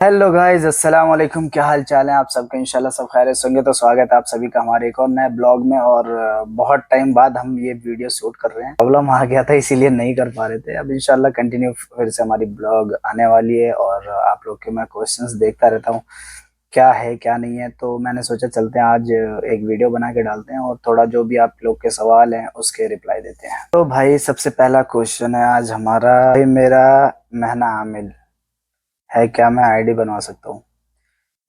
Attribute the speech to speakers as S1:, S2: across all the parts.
S1: Hello guys, अस्सलाम वालेकुम। क्या हाल चाल है आप सबके? इंशाल्लाह सब खैरियत से होंगे। तो स्वागत है आप सभी का हमारे एक और नए ब्लॉग में। और बहुत टाइम बाद हम ये वीडियो शूट कर रहे हैं। प्रॉब्लम आ गया था इसीलिए नहीं कर पा रहे थे। अब इंशाल्लाह कंटिन्यू फिर से हमारी ब्लॉग आने वाली है और आप लोग के मैं क्वेश्चंस देखता रहता हूँ क्या है क्या नहीं है। तो मैंने सोचा चलते हैं आज एक वीडियो बना के डालते हैं और थोड़ा जो भी आप लोग के सवाल हैं उसके रिप्लाई देते हैं। तो भाई सबसे पहला क्वेश्चन है आज हमारा। भाई मेरा महना आमिल है, क्या मैं आईडी बनवा सकता हूँ?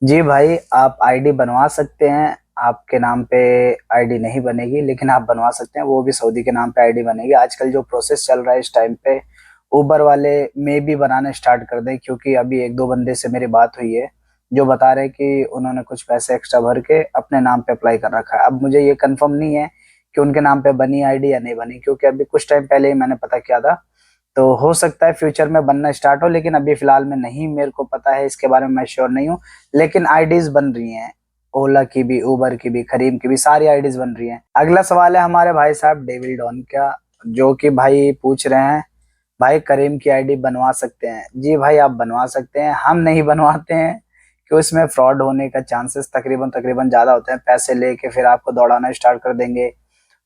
S1: जी भाई, आप आईडी बनवा सकते हैं। आपके नाम पे आईडी नहीं बनेगी लेकिन आप बनवा सकते हैं, वो भी सऊदी के नाम पे आईडी बनेगी। आजकल जो प्रोसेस चल रहा है इस टाइम पे, उबर वाले में भी बनाना स्टार्ट कर दें, क्योंकि अभी एक दो बंदे से मेरी बात हुई है जो बता रहे हैं कि उन्होंने कुछ पैसे एक्स्ट्रा भर के अपने नाम पे अप्लाई कर रखा है। अब मुझे ये कंफर्म नहीं है कि उनके नाम पे बनी आईडी या नहीं बनी, क्योंकि अभी कुछ टाइम पहले ही मैंने पता किया था। तो हो सकता है फ्यूचर में बनना स्टार्ट हो, लेकिन अभी फिलहाल में नहीं, मेरे को पता है इसके बारे में, मैं श्योर नहीं हूँ। लेकिन आईडीज बन रही हैं, ओला की भी, उबर की भी, करीम की भी, सारी आईडीज बन रही हैं। अगला सवाल है हमारे भाई साहब डेविल डॉन का, जो कि भाई पूछ रहे हैं भाई करीम की आईडी बनवा सकते हैं? जी भाई, आप बनवा सकते हैं, हम नहीं बनवाते हैं कि उसमें फ्रॉड होने का चांसेस तकरीबन तकरीबन ज्यादा होते हैं। पैसे लेके फिर आपको दौड़ाना स्टार्ट कर देंगे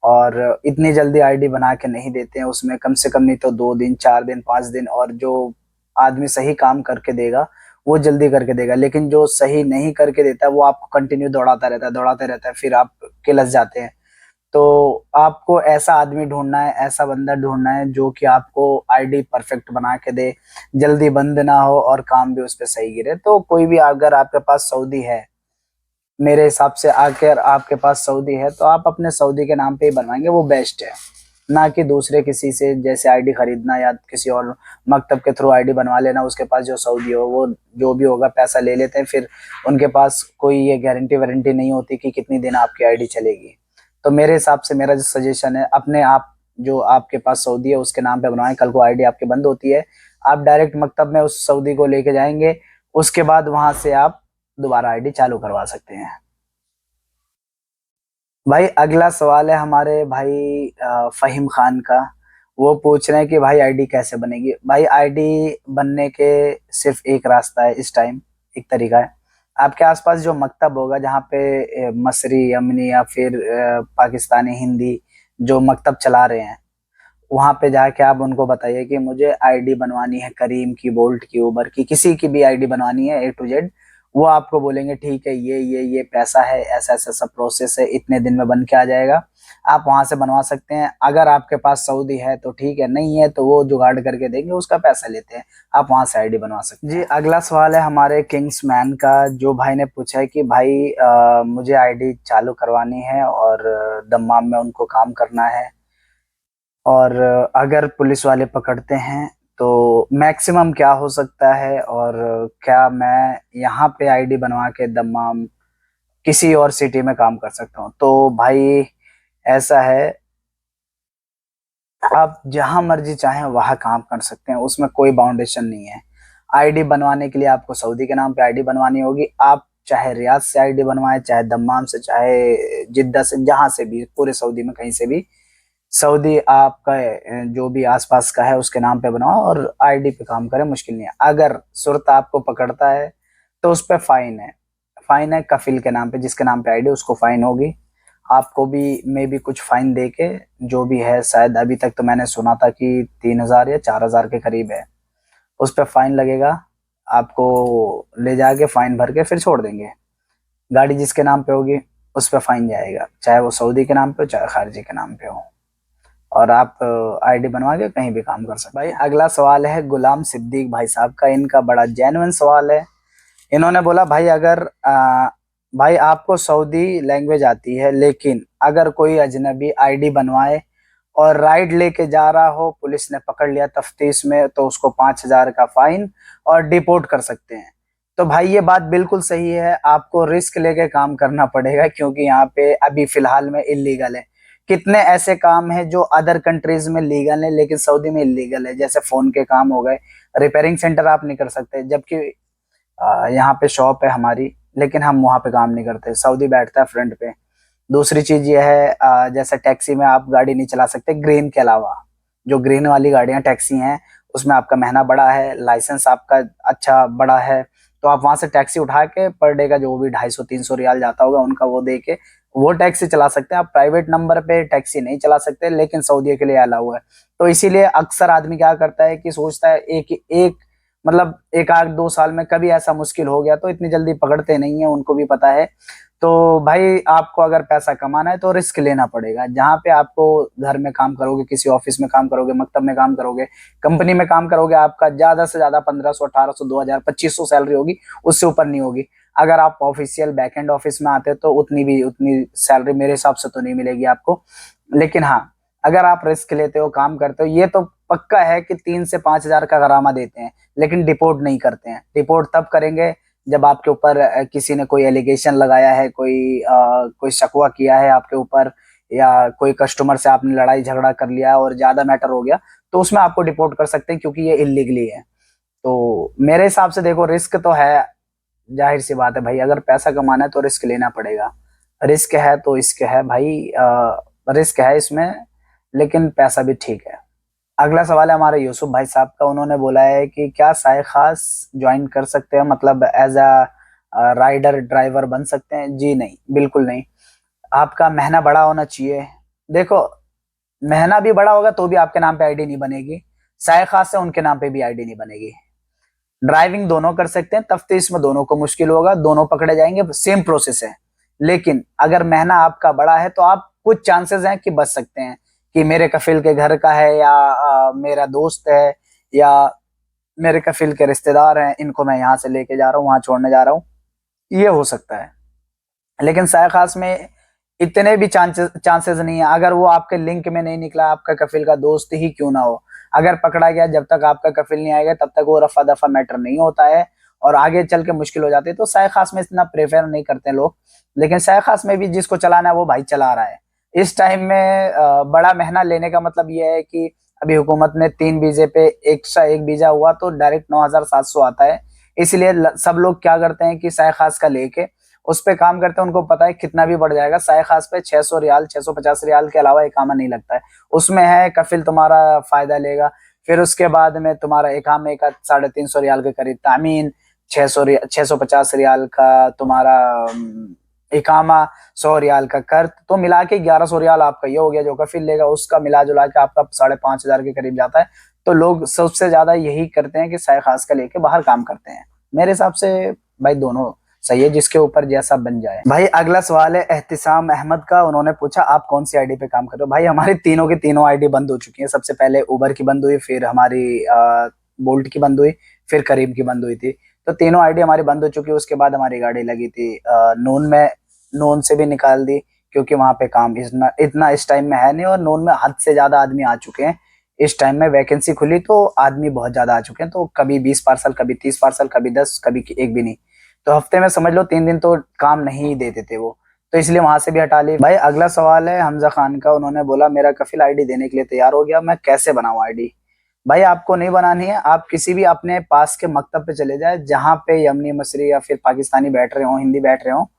S1: और इतनी जल्दी आईडी बना के नहीं देते हैं। उसमें कम से कम नहीं तो 2 दिन, 4 दिन, 5 दिन, और जो आदमी सही काम करके देगा वो जल्दी करके देगा, लेकिन जो सही नहीं करके देता वो आपको कंटिन्यू दौड़ाते रहता है, फिर आप किलस जाते हैं। तो आपको ऐसा आदमी ढूंढना है, ऐसा बंदा ढूंढना है जो कि आपको आईडी परफेक्ट बना के दे, जल्दी बंद ना हो और काम भी उस पर सही गिरे। तो कोई भी, अगर आपके पास सऊदी है, मेरे हिसाब से आकर आपके पास सऊदी है, तो आप अपने सऊदी के नाम पे ही बनवाएंगे, वो बेस्ट है। ना कि दूसरे किसी से जैसे आईडी खरीदना या किसी और मकतब के थ्रू आईडी बनवा लेना, उसके पास जो सऊदी हो वो जो भी होगा पैसा ले लेते हैं, फिर उनके पास कोई ये गारंटी वारंटी नहीं होती कि कितनी दिन आपकी आईडी चलेगी। तो मेरे हिसाब से मेरा जो सजेशन है, अपने आप जो आपके पास सऊदी है उसके नाम पे बनवाएं। कल को आईडी आपकी बंद होती है, आप डायरेक्ट मकतब में उस सऊदी को लेके जाएंगे, उसके बाद वहां से आप दोबारा आईडी चालू करवा सकते हैं। भाई अगला सवाल है हमारे भाई फहीम खान का। वो पूछ रहे हैं कि भाई आईडी कैसे बनेगी? भाई आईडी बनने के सिर्फ एक रास्ता है इस टाइम, एक तरीका है। आपके आसपास जो मकतब होगा जहाँ पे मसरी, यमनी या फिर पाकिस्तानी, हिंदी जो मकतब चला रहे हैं, वहां पे जाके आप उनको बताइए कि मुझे आईडी बनवानी है करीम की, बोल्ट की, उबर की, किसी की भी आईडी बनवानी है A to Z। वो आपको बोलेंगे ठीक है, ये पैसा है, ऐसा ऐसा सब प्रोसेस है, इतने दिन में बन के आ जाएगा। आप वहां से बनवा सकते हैं। अगर आपके पास सऊदी है तो ठीक है, नहीं है तो वो जुगाड़ करके देंगे, उसका पैसा लेते हैं, आप वहां से आईडी बनवा सकते हैं। जी अगला सवाल है हमारे किंग्स मैन का, जो भाई ने पूछा है कि भाई मुझे आईडी चालू करवानी है और दम्माम में उनको काम करना है, और अगर पुलिस वाले पकड़ते हैं तो मैक्सिमम क्या हो सकता है, और क्या मैं यहाँ पे आईडी बनवा के दम्माम किसी और सिटी में काम कर सकता हूँ? तो भाई ऐसा है, आप जहां मर्जी चाहें वहां काम कर सकते हैं, उसमें कोई बाउंडेशन नहीं है। आईडी बनवाने के लिए आपको सऊदी के नाम पे आईडी बनवानी होगी। आप चाहे रियाद से आईडी बनवाएं, चाहे दम्माम से, चाहे जिद्दा से, जहां से भी, पूरे सऊदी में कहीं से भी, सऊदी आपका जो भी आसपास का है उसके नाम पे बनाओ और आईडी पे काम करें, मुश्किल नहीं है। अगर सुरता आपको पकड़ता है तो उस पर फाइन है। फाइन है कफिल के नाम पे, जिसके नाम पे आईडी, उसको फाइन होगी। आपको भी मे भी कुछ फाइन दे के, जो भी है, शायद अभी तक तो मैंने सुना था कि 3,000 या 4,000 के करीब है, उस पर फाइन लगेगा। आपको ले जाके फाइन भर के फिर छोड़ देंगे। गाड़ी जिसके नाम पे होगी उस पर फाइन जाएगा, चाहे वो सऊदी के नाम पे हो चाहे खारजी के नाम पे हो, और आप आईडी बनवा के कहीं भी काम कर सकते हैं। भाई अगला सवाल है गुलाम सिद्दीक भाई साहब का। इनका बड़ा जेन्युइन सवाल है। इन्होंने बोला भाई अगर भाई आपको सऊदी लैंग्वेज आती है, लेकिन अगर कोई अजनबी आईडी बनवाए और राइड लेके जा रहा हो, पुलिस ने पकड़ लिया तफ्तीश में, तो उसको 5,000 का फाइन और डिपोर्ट कर सकते हैं। तो भाई ये बात बिल्कुल सही है, आपको रिस्क लेके काम करना पड़ेगा, क्योंकि यहाँ पे अभी फिलहाल में इलीगल है। कितने ऐसे काम हैं जो अदर कंट्रीज में लीगल है लेकिन सऊदी में इलीगल है, जैसे फोन के काम हो गए। रिपेयरिंग सेंटर आप नहीं कर सकते, जबकि यहाँ पे शॉप है हमारी, लेकिन हम वहाँ पे काम नहीं करते, सऊदी बैठता है फ्रंट पे। दूसरी चीज ये है, जैसे टैक्सी में आप गाड़ी नहीं चला सकते ग्रीन के अलावा। जो ग्रीन वाली गाड़ियां टैक्सी हैं उसमें आपका महीना बड़ा है, लाइसेंस आपका अच्छा बड़ा है, तो आप वहां से टैक्सी उठा के पर डे का जो भी 250-300 रियाल जाता होगा उनका वो दे के वो टैक्सी चला सकते हैं। आप प्राइवेट नंबर पे टैक्सी नहीं चला सकते, लेकिन सऊदी के लिए अलाउ है। तो इसीलिए अक्सर आदमी क्या करता है कि सोचता है एक एक मतलब एक आध 2 साल में कभी ऐसा मुश्किल हो गया, तो इतनी जल्दी पकड़ते नहीं है, उनको भी पता है। तो भाई आपको अगर पैसा कमाना है तो रिस्क लेना पड़ेगा। जहां पे आपको घर में काम करोगे, किसी ऑफिस में काम करोगे, मकतब में काम करोगे, कंपनी में काम करोगे, आपका ज्यादा से ज्यादा 1500, 1800, 2000, 2500 सैलरी होगी, उससे ऊपर नहीं होगी। अगर आप ऑफिशियल बैकएंड ऑफिस में आते तो उतनी सैलरी मेरे हिसाब से तो नहीं मिलेगी आपको। लेकिन हाँ, अगर आप रिस्क लेते हो, काम करते हो, ये तो पक्का है कि 3 से 5 हजार का गरामा देते हैं, लेकिन डिपोर्ट नहीं करते हैं। डिपोर्ट तब करेंगे जब आपके ऊपर किसी ने कोई एलिगेशन लगाया है, कोई शकवा किया है आपके ऊपर, या कोई कस्टमर से आपने लड़ाई झगड़ा कर लिया और ज्यादा मैटर हो गया, तो उसमें आपको डिपोर्ट कर सकते हैं, क्योंकि ये इलीगली है। तो मेरे हिसाब से देखो, रिस्क तो है, जाहिर सी बात है भाई, अगर पैसा कमाना है तो रिस्क लेना पड़ेगा। रिस्क है तो इश्क है भाई, रिस्क है इसमें, लेकिन पैसा भी ठीक है। अगला सवाल है हमारे यूसुफ भाई साहब का। उन्होंने बोला है कि क्या साय खास ज्वाइन कर सकते हैं, मतलब एज अ राइडर ड्राइवर बन सकते हैं? जी नहीं, बिल्कुल नहीं। आपका महीना बड़ा होना चाहिए। देखो, महीना भी बड़ा होगा तो भी आपके नाम पे आईडी नहीं बनेगी, साय खास से उनके नाम पे भी आईडी नहीं बनेगी। ड्राइविंग दोनों कर सकते हैं, तफ्तीश में दोनों को मुश्किल होगा, दोनों पकड़े जाएंगे, सेम प्रोसेस है। लेकिन अगर महीना आपका बड़ा है तो आप कुछ चांसेस हैं कि बच सकते हैं, कि मेरे कफिल के घर का है, या मेरा दोस्त है, या मेरे कफिल के रिश्तेदार हैं, इनको मैं यहाँ से लेके जा रहा हूँ, वहां छोड़ने जा रहा हूँ, ये हो सकता है। लेकिन साय खास में इतने भी चांसेस नहीं है। अगर वो आपके लिंक में नहीं निकला, आपका कफिल का दोस्त ही क्यों ना हो, अगर पकड़ा गया, जब तक आपका कफिल नहीं आएगा तब तक वो रफा दफा मैटर नहीं होता है, और आगे चल के मुश्किल हो जाती है। तो साय खास में इतना प्रेफर नहीं करते लोग। लेकिन साय खास में भी जिसको चलाना है वो भाई चला रहा है। इस टाइम में बड़ा महीना लेने का मतलब ये है कि अभी हुकूमत ने 3 वीजे पे एक्स्ट्रा एक वीजा हुआ तो डायरेक्ट 9,700 आता है। इसलिए सब लोग क्या करते हैं कि साय खास का लेके उस पे काम करते हैं। उनको पता है कितना भी बढ़ जाएगा, साय खास पे 600 रियाल, 650 रियाल के अलावा इकामा नहीं लगता है। उसमें है कफिल तुम्हारा फायदा लेगा, फिर उसके बाद में तुम्हारा इकामे का 350 रियाल के करीब तामीन, 650 रियाल का तुम्हारा इकामा, 100 रियाल का कर, तो मिला के 1100 रियाल आपका ये हो गया। जो कफिल लेगा उसका मिला जुला के आपका 5,500 के करीब जाता है। तो लोग सबसे ज्यादा यही करते हैं कि साय खास का लेके बाहर काम करते हैं। मेरे हिसाब से भाई दोनों सही है, जिसके ऊपर जैसा बन जाए। भाई अगला सवाल है एहतिसाम अहमद का। उन्होंने पूछा आप कौन सी आईडी पे काम कर रहे हो? भाई हमारी तीनों की तीनों आईडी बंद हो चुकी है। सबसे पहले उबर की बंद हुई, फिर हमारी बोल्ट की बंद हुई, फिर करीम की बंद हुई थी। तो तीनों आईडी हमारी बंद हो चुकी है। उसके बाद हमारी गाड़ी लगी थी नून में, नून से भी निकाल दी, क्योंकि वहां पे काम इतना इतना इस टाइम में है नहीं, और नून में हद से ज्यादा आदमी आ चुके हैं। इस टाइम में वैकेंसी खुली तो आदमी बहुत ज्यादा आ चुके हैं, तो कभी 20 पार्सल, कभी 30 पार्सल, कभी 10, कभी एक भी नहीं। तो हफ्ते में समझ लो 3 दिन तो काम नहीं देते थे वो, तो इसलिए वहां से भी हटा ली। भाई अगला सवाल है हमजा खान का। उन्होंने बोला मेरा कफिल आईडी देने के लिए तैयार हो गया, मैं कैसे बनाऊं आईडी? भाई आपको नहीं बनानी है, आप किसी भी अपने पास के मकतब पे चले जाए, जहां पे यमनी, मसरी या फिर पाकिस्तानी बैठ रहे हो, हिंदी बैठ रहे हो,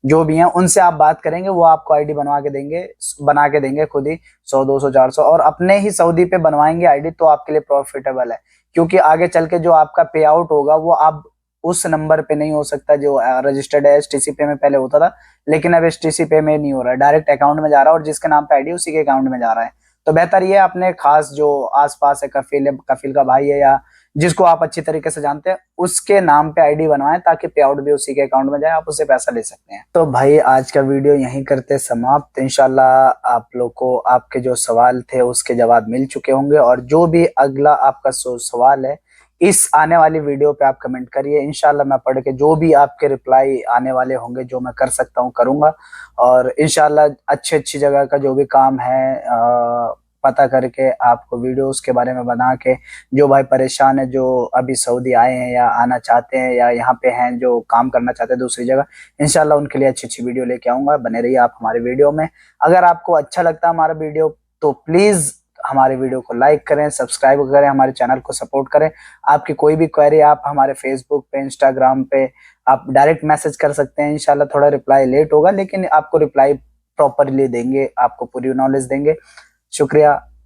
S1: जो भी हैं, उनसे आप बात करेंगे, वो आपको आईडी बनवा के देंगे, बना के देंगे खुद ही, 100, 200, 400, और अपने ही सऊदी पे बनवाएंगे आईडी, तो आपके लिए प्रॉफिटेबल है। क्योंकि आगे चल के जो आपका पे आउट होगा वो आप उस नंबर पे नहीं हो सकता जो रजिस्टर्ड है। एचटीसी पे में पहले होता था, लेकिन अब एचटीसी पे में नहीं हो रहा है, डायरेक्ट अकाउंट में जा रहा है, और जिसके नाम पे आईडी उसी के अकाउंट में जा रहा है। तो बेहतर ये अपने खास जो आसपास है, कफील का भाई है, या जिसको आप अच्छी तरीके से जानते हैं, उसके नाम पे आईडी बनवाएं, ताकि पे आउट भी उसी के अकाउंट में जाए, आप उससे पैसा ले सकते हैं। तो भाई आज का वीडियो यहीं करते समाप्त। इंशाल्लाह आप लोग को आपके जो सवाल थे उसके जवाब मिल चुके होंगे, और जो भी अगला आपका सवाल है इस आने वाली वीडियो पे आप कमेंट करिए। इंशाल्लाह मैं पढ़ के जो भी आपके रिप्लाई आने वाले होंगे, जो मैं कर सकता हूँ करूंगा। और इंशाल्लाह अच्छी अच्छी जगह का जो भी काम है पता करके आपको वीडियोस के बारे में बना के, जो भाई परेशान है, जो अभी सऊदी आए हैं या आना चाहते हैं या यहाँ पे हैं जो काम करना चाहते हैं दूसरी जगह, इंशाल्लाह उनके लिए अच्छी अच्छी वीडियो लेके आऊंगा। बने रहिए आप हमारे वीडियो में। अगर आपको अच्छा लगता है हमारा वीडियो तो प्लीज हमारे वीडियो को लाइक करें, सब्सक्राइब करें, हमारे चैनल को सपोर्ट करें। आपकी कोई भी क्वेरी आप हमारे फेसबुक पे, इंस्टाग्राम पे आप डायरेक्ट मैसेज कर सकते हैं। इंशाल्लाह थोड़ा रिप्लाई लेट होगा, लेकिन आपको रिप्लाई प्रॉपरली देंगे, आपको पूरी नॉलेज देंगे। शुक्रिया।